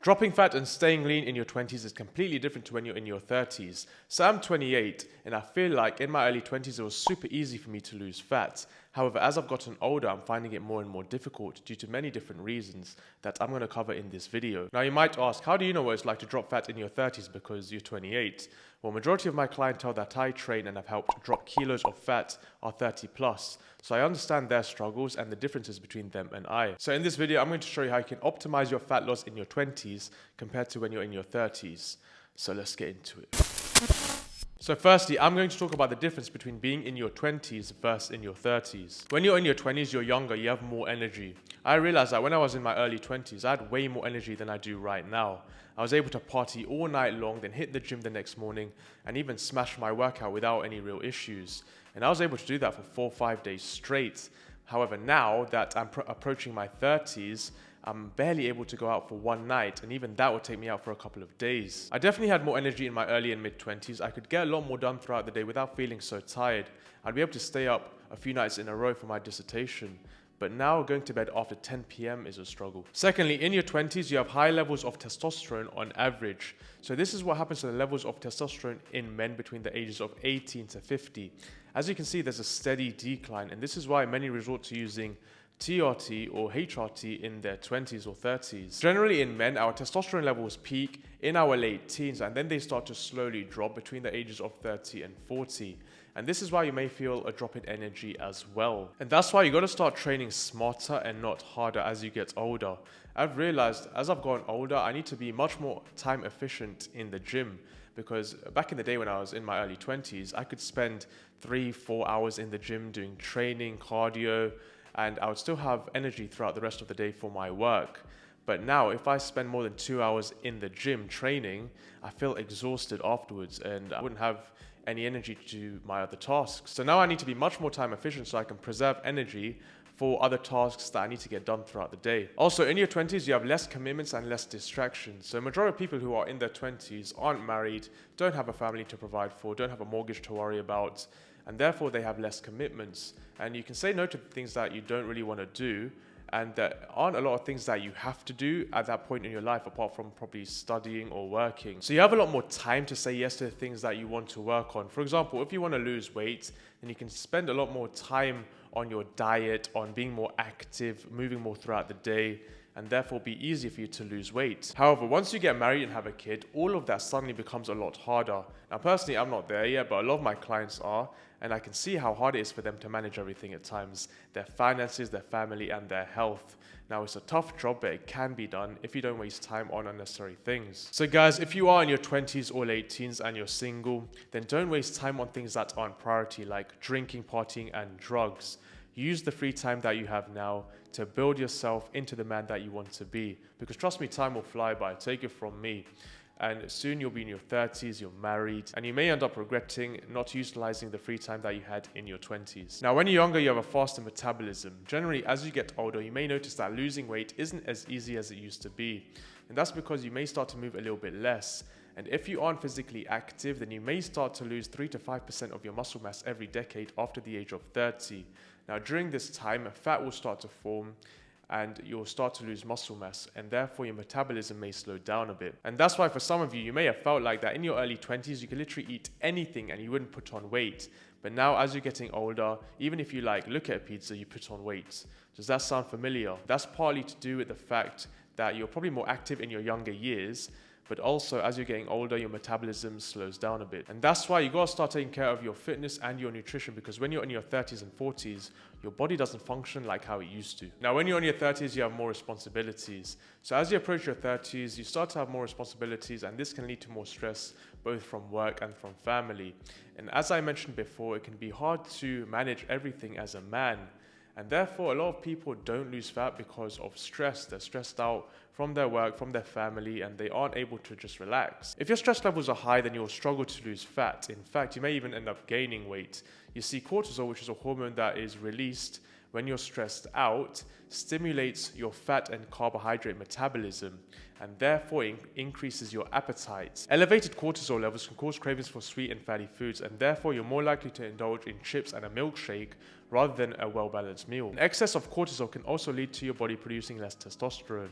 Dropping fat and staying lean in your 20s is completely different to when you're in your 30s. So I'm 28 and I feel like in my early 20s it was super easy for me to lose fat. However, as I've gotten older, I'm finding it more and more difficult due to many different reasons that I'm going to cover in this video. Now you might ask, how do you know what it's like to drop fat in your 30s because you're 28? Well, majority of my clientele that I train and have helped drop kilos of fat are 30 plus. So I understand their struggles and the differences between them and I. So in this video, I'm going to show you how you can optimize your fat loss in your 20s compared to when you're in your 30s. So let's get into it. So firstly, I'm going to talk about the difference between being in your 20s versus in your 30s. When you're in your 20s, you're younger, you have more energy. I realized that when I was in my early 20s, I had way more energy than I do right now. I was able to party all night long, then hit the gym the next morning, and even smash my workout without any real issues. And I was able to do that for 4 or 5 days straight. However, now that I'm approaching my 30s, I'm barely able to go out for one night, and even that would take me out for a couple of days. I definitely had more energy in my early and mid 20s. I could get a lot more done throughout the day without feeling so tired. I'd be able to stay up a few nights in a row for my dissertation. But now going to bed after 10 p.m. is a struggle. Secondly, in your 20s, you have high levels of testosterone on average. So this is what happens to the levels of testosterone in men between the ages of 18 to 50. As you can see, there's a steady decline, and this is why many resort to using TRT or HRT in their 20s or 30s. Generally in men, our testosterone levels peak in our late teens and then they start to slowly drop between the ages of 30 and 40. And this is why you may feel a drop in energy as well. And that's why you got to start training smarter and not harder as you get older. I've realized as I've gotten older, I need to be much more time efficient in the gym. Because back in the day when I was in my early 20s, I could spend 3-4 hours in the gym doing training, cardio, and I would still have energy throughout the rest of the day for my work. But now, if I spend more than 2 hours in the gym training, I feel exhausted afterwards and I wouldn't have any energy to do my other tasks. So now I need to be much more time efficient so I can preserve energy for other tasks that I need to get done throughout the day. Also, in your 20s, you have less commitments and less distractions. So majority of people who are in their 20s aren't married, don't have a family to provide for, don't have a mortgage to worry about, and therefore they have less commitments. And you can say no to things that you don't really want to do, and there aren't a lot of things that you have to do at that point in your life apart from probably studying or working. So you have a lot more time to say yes to the things that you want to work on. For example, if you want to lose weight, then you can spend a lot more time on your diet, on being more active, moving more throughout the day, and therefore be easier for you to lose weight. However, once you get married and have a kid, all of that suddenly becomes a lot harder. Now personally, I'm not there yet, but a lot of my clients are, and I can see how hard it is for them to manage everything at times. Their finances, their family, and their health. Now it's a tough job, but it can be done if you don't waste time on unnecessary things. So guys, if you are in your 20s or late teens and you're single, then don't waste time on things that aren't priority, like drinking, partying, and drugs. Use the free time that you have now to build yourself into the man that you want to be. Because trust me, time will fly by. Take it from me. And soon you'll be in your 30s, you're married, and you may end up regretting not utilizing the free time that you had in your 20s. Now, when you're younger, you have a faster metabolism. Generally, as you get older, you may notice that losing weight isn't as easy as it used to be. And that's because you may start to move a little bit less. And if you aren't physically active, then you may start to lose 3 to 5% of your muscle mass every decade after the age of 30. Now, during this time, fat will start to form and you'll start to lose muscle mass, and therefore your metabolism may slow down a bit. And that's why for some of you, you may have felt like that in your early 20s, you could literally eat anything and you wouldn't put on weight. But now as you're getting older, even if you look at a pizza, you put on weight. Does that sound familiar? That's partly to do with the fact that you're probably more active in your younger years, but also as you're getting older, your metabolism slows down a bit. And that's why you gotta start taking care of your fitness and your nutrition, because when you're in your 30s and 40s, your body doesn't function like how it used to. Now, when you're in your 30s, you have more responsibilities. So as you approach your 30s, you start to have more responsibilities, and this can lead to more stress, both from work and from family. And as I mentioned before, it can be hard to manage everything as a man. And therefore, a lot of people don't lose fat because of stress. They're stressed out from their work, from their family, and they aren't able to just relax. If your stress levels are high, then you'll struggle to lose fat. In fact, you may even end up gaining weight. You see, cortisol, which is a hormone that is released when you're stressed out, stimulates your fat and carbohydrate metabolism, and therefore increases your appetite. Elevated cortisol levels can cause cravings for sweet and fatty foods, and therefore you're more likely to indulge in chips and a milkshake rather than a well-balanced meal. An excess of cortisol can also lead to your body producing less testosterone.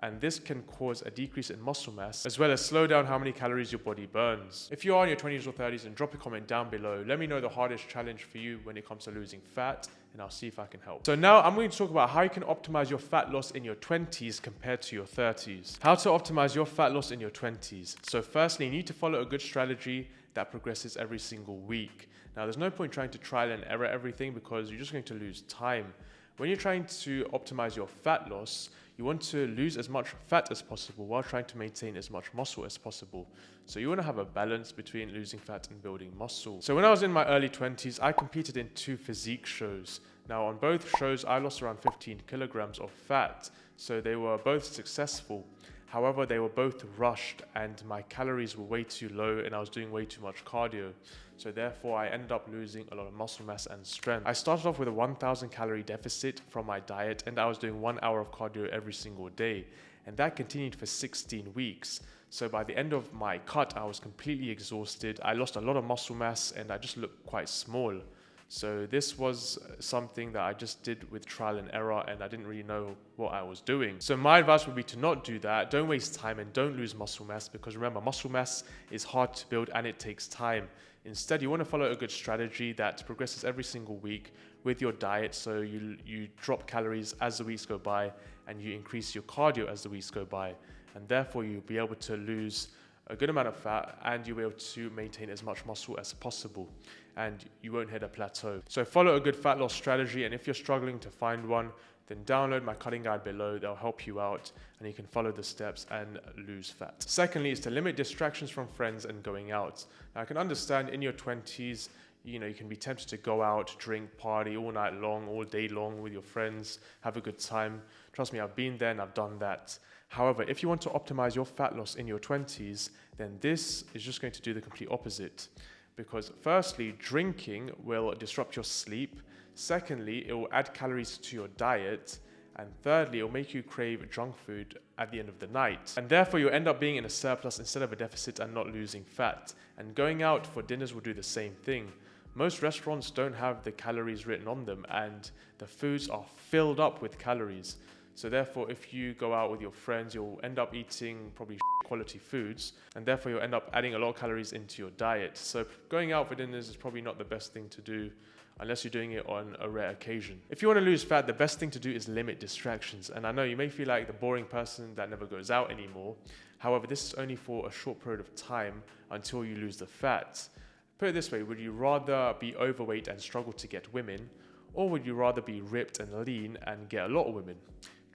and this can cause a decrease in muscle mass as well as slow down how many calories your body burns. If you are in your 20s or 30s, and drop a comment down below, let me know the hardest challenge for you when it comes to losing fat, and I'll see if I can help. So now I'm going to talk about how you can optimize your fat loss in your 20s compared to your 30s. How to optimize your fat loss in your 20s. So firstly, you need to follow a good strategy that progresses every single week. Now there's no point trying to trial and error everything because you're just going to lose time. When you're trying to optimize your fat loss, you want to lose as much fat as possible while trying to maintain as much muscle as possible. So you want to have a balance between losing fat and building muscle. So when I was in my early 20s, I competed in 2 physique shows. Now on both shows, I lost around 15 kilograms of fat. So they were both successful. However, they were both rushed and my calories were way too low and I was doing way too much cardio. So therefore, I ended up losing a lot of muscle mass and strength. I started off with a 1,000 calorie deficit from my diet and I was doing 1 hour of cardio every single day. And that continued for 16 weeks. So by the end of my cut, I was completely exhausted. I lost a lot of muscle mass and I just looked quite small. So this was something that I just did with trial and error and I didn't really know what I was doing. So my advice would be to not do that. Don't waste time and don't lose muscle mass because remember, muscle mass is hard to build and it takes time. Instead, you want to follow a good strategy that progresses every single week with your diet. So you drop calories as the weeks go by and you increase your cardio as the weeks go by. And therefore, you'll be able to lose a good amount of fat and you'll be able to maintain as much muscle as possible and you won't hit a plateau. So follow a good fat loss strategy, and if you're struggling to find one, then download my cutting guide below. They'll help you out and you can follow the steps and lose fat. Secondly is to limit distractions from friends and going out. Now I can understand in your 20s, you can be tempted to go out, drink, party all night long, all day long with your friends, have a good time. Trust me, I've been there and I've done that. However, if you want to optimize your fat loss in your 20s, then this is just going to do the complete opposite. Because firstly, drinking will disrupt your sleep. Secondly, it will add calories to your diet. And thirdly, it will make you crave junk food at the end of the night. And therefore, you'll end up being in a surplus instead of a deficit and not losing fat. And going out for dinners will do the same thing. Most restaurants don't have the calories written on them and the foods are filled up with calories. So therefore, if you go out with your friends, you'll end up eating probably quality foods, and therefore you'll end up adding a lot of calories into your diet. So going out for dinners is probably not the best thing to do unless you're doing it on a rare occasion. If you want to lose fat, the best thing to do is limit distractions. And I know you may feel like the boring person that never goes out anymore. However, this is only for a short period of time until you lose the fat. Put it this way, would you rather be overweight and struggle to get women, or would you rather be ripped and lean and get a lot of women?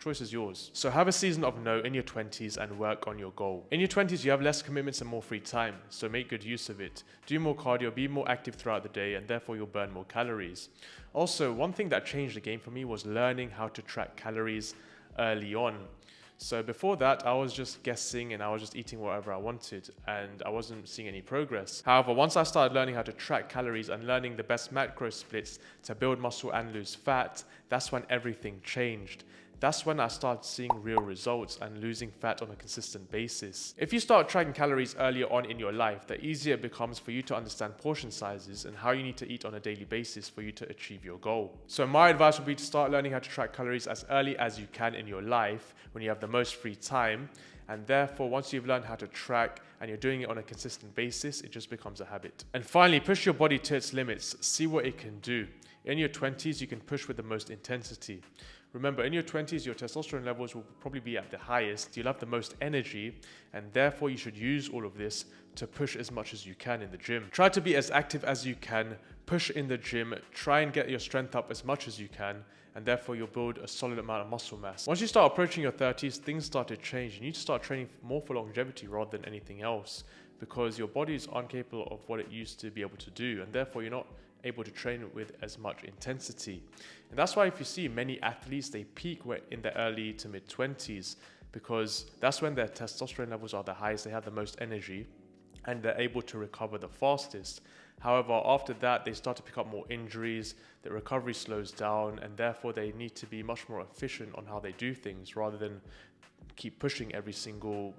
Choice is yours. So have a season of no in your 20s and work on your goal. In your 20s, you have less commitments and more free time, so make good use of it. Do more cardio, be more active throughout the day, and therefore you'll burn more calories. Also, one thing that changed the game for me was learning how to track calories early on. So before that, I was just guessing and I was just eating whatever I wanted and I wasn't seeing any progress. However, once I started learning how to track calories and learning the best macro splits to build muscle and lose fat, that's when everything changed. That's when I started seeing real results and losing fat on a consistent basis. If you start tracking calories earlier on in your life, the easier it becomes for you to understand portion sizes and how you need to eat on a daily basis for you to achieve your goal. So my advice would be to start learning how to track calories as early as you can in your life when you have the most free time. And therefore, once you've learned how to track and you're doing it on a consistent basis, it just becomes a habit. And finally, push your body to its limits. See what it can do. In your 20s, you can push with the most intensity. Remember, in your 20s, your testosterone levels will probably be at the highest. You'll have the most energy, and therefore you should use all of this to push as much as you can in the gym. Try to be as active as you can, push in the gym, try and get your strength up as much as you can, and therefore you'll build a solid amount of muscle mass. Once you start approaching your 30s, things start to change. You need to start training more for longevity rather than anything else, because your body is incapable of what it used to be able to do, and therefore you're not able to train with as much intensity. And that's why if you see many athletes, they peak in their early to mid 20s, because that's when their testosterone levels are the highest, they have the most energy, and they're able to recover the fastest. However, after that, they start to pick up more injuries, the recovery slows down, and therefore they need to be much more efficient on how they do things rather than keep pushing every single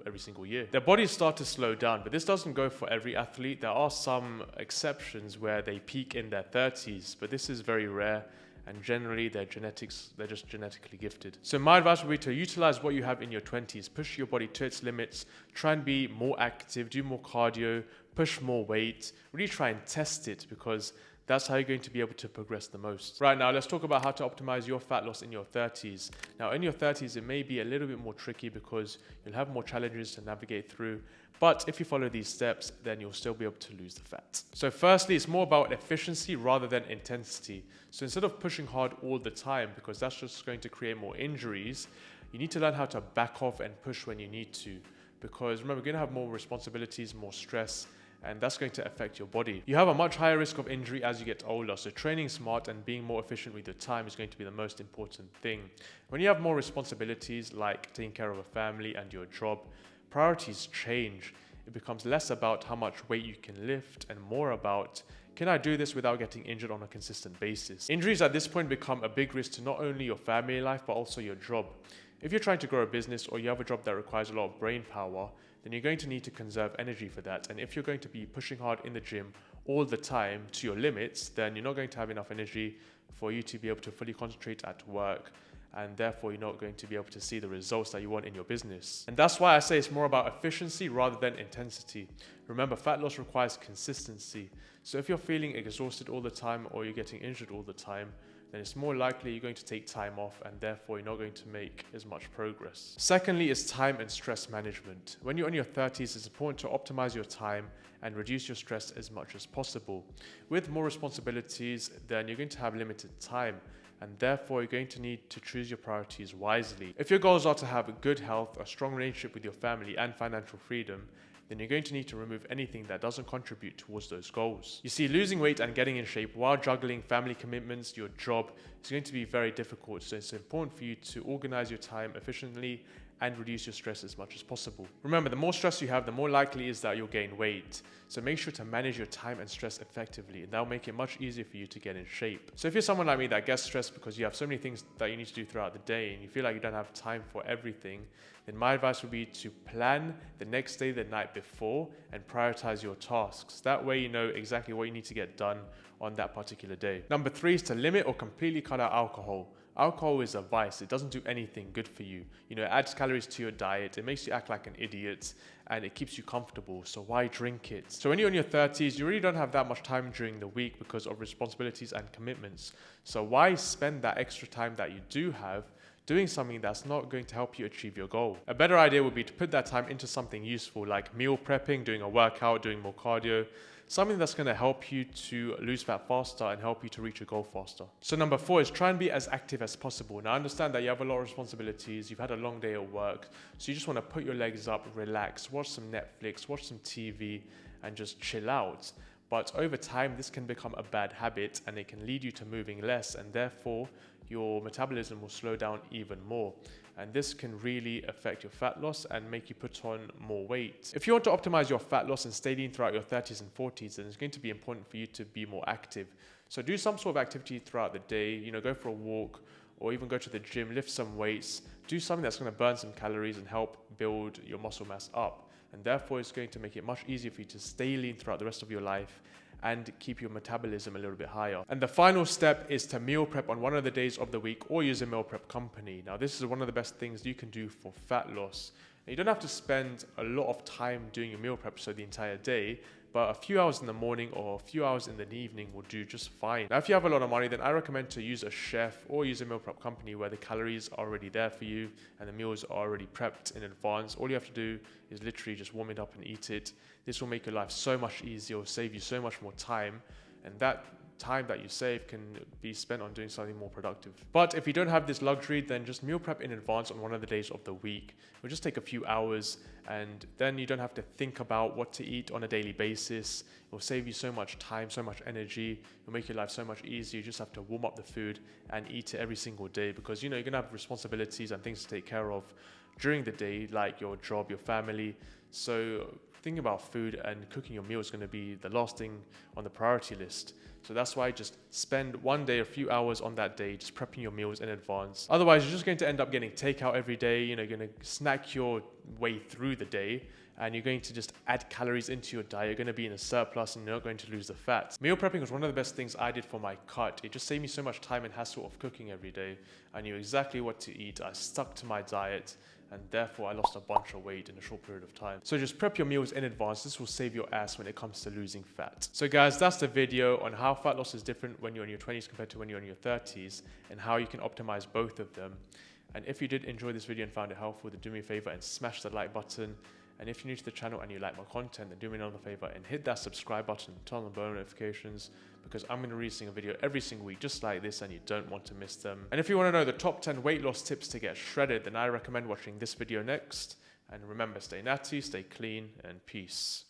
year. Their bodies start to slow down, but this doesn't go for every athlete. There are some exceptions where they peak in their 30s, but this is very rare. and generally they're just genetically gifted. So my advice would be to utilize what you have in your 20s, push your body to its limits, try and be more active, do more cardio, push more weight, really try and test it, because that's how you're going to be able to progress the most. Right, now let's talk about how to optimize your fat loss in your 30s. Now in your 30s, it may be a little bit more tricky because you'll have more challenges to navigate through. But if you follow these steps, then you'll still be able to lose the fat. So firstly, it's more about efficiency rather than intensity. So instead of pushing hard all the time, because that's just going to create more injuries, you need to learn how to back off and push when you need to. Because remember, you're going to have more responsibilities, more stress, and that's going to affect your body. You have a much higher risk of injury as you get older, so training smart and being more efficient with your time is going to be the most important thing. When you have more responsibilities, like taking care of a family and your job, priorities change. It becomes less about how much weight you can lift and more about, can I do this without getting injured on a consistent basis? Injuries at this point become a big risk to not only your family life, but also your job. If you're trying to grow a business or you have a job that requires a lot of brain power, then you're going to need to conserve energy for that. And if you're going to be pushing hard in the gym all the time to your limits, then you're not going to have enough energy for you to be able to fully concentrate at work. And therefore, you're not going to be able to see the results that you want in your business. And that's why I say it's more about efficiency rather than intensity. Remember, fat loss requires consistency. So if you're feeling exhausted all the time or you're getting injured all the time, then it's more likely you're going to take time off and therefore you're not going to make as much progress. Secondly is time and stress management. When you're in your 30s, it's important to optimize your time and reduce your stress as much as possible. With more responsibilities, then you're going to have limited time, and therefore you're going to need to choose your priorities wisely. If your goals are to have good health, a strong relationship with your family, and financial freedom, then you're going to need to remove anything that doesn't contribute towards those goals. You see, losing weight and getting in shape while juggling family commitments, your job, is going to be very difficult. So it's important for you to organize your time efficiently and reduce your stress as much as possible. Remember, the more stress you have, the more likely it is that you'll gain weight. So make sure to manage your time and stress effectively, and that'll make it much easier for you to get in shape. So if you're someone like me that gets stressed because you have so many things that you need to do throughout the day and you feel like you don't have time for everything, then my advice would be to plan the next day, the night before, and prioritize your tasks. That way you know exactly what you need to get done on that particular day. Number 3 is to limit or completely cut out alcohol. Alcohol is a vice. It doesn't do anything good for you. You know, it adds calories to your diet. It makes you act like an idiot and it keeps you comfortable. So why drink it? So when you're in your 30s, you really don't have that much time during the week because of responsibilities and commitments. So why spend that extra time that you do have doing something that's not going to help you achieve your goal? A better idea would be to put that time into something useful like meal prepping, doing a workout, doing more cardio, something that's going to help you to lose fat faster and help you to reach your goal faster. So number 4 is try and be as active as possible. Now I understand that you have a lot of responsibilities, you've had a long day at work, so you just want to put your legs up, relax, watch some Netflix, watch some TV, and just chill out. But over time, this can become a bad habit and it can lead you to moving less, and therefore your metabolism will slow down even more. And this can really affect your fat loss and make you put on more weight. If you want to optimize your fat loss and stay lean throughout your 30s and 40s, then it's going to be important for you to be more active. So do some sort of activity throughout the day, you know, go for a walk or even go to the gym, lift some weights, do something that's going to burn some calories and help build your muscle mass up. And therefore it's going to make it much easier for you to stay lean throughout the rest of your life and keep your metabolism a little bit higher. And the final step is to meal prep on one of the days of the week or use a meal prep company. Now this is one of the best things you can do for fat loss. And you don't have to spend a lot of time doing your meal prep, so the entire day, but a few hours in the morning or a few hours in the evening will do just fine. Now if you have a lot of money, then I recommend to use a chef or use a meal prep company where the calories are already there for you and the meals are already prepped in advance. All you have to do is literally just warm it up and eat it. This will make your life so much easier, save you so much more time, and that time that you save can be spent on doing something more productive. But if you don't have this luxury, then just meal prep in advance on one of the days of the week. It'll just take a few hours, and then you don't have to think about what to eat on a daily basis. It will save you so much time, so much energy. It'll make your life so much easier. You just have to warm up the food and eat it every single day, because you know you're gonna have responsibilities and things to take care of during the day, like your job, your family. So thinking about food and cooking your meal is going to be the last thing on the priority list. So that's why just spend one day, a few hours on that day, just prepping your meals in advance. Otherwise, you're just going to end up getting takeout every day. You're going to snack your way through the day, and you're going to just add calories into your diet. You're going to be in a surplus and you're not going to lose the fat. Meal prepping was one of the best things I did for my cut. It just saved me so much time and hassle of cooking every day. I knew exactly what to eat. I stuck to my diet, and therefore I lost a bunch of weight in a short period of time. So just prep your meals in advance. This will save your ass when it comes to losing fat. So guys, that's the video on how fat loss is different when you're in your 20s compared to when you're in your 30s, and how you can optimize both of them. And if you did enjoy this video and found it helpful, then do me a favor and smash the like button. And if you're new to the channel and you like my content, then do me another favor and hit that subscribe button and turn on the bell notifications, because I'm going to be releasing a video every single week just like this, and you don't want to miss them. And if you want to know the top 10 weight loss tips to get shredded, then I recommend watching this video next. And remember, stay natty, stay clean, and peace.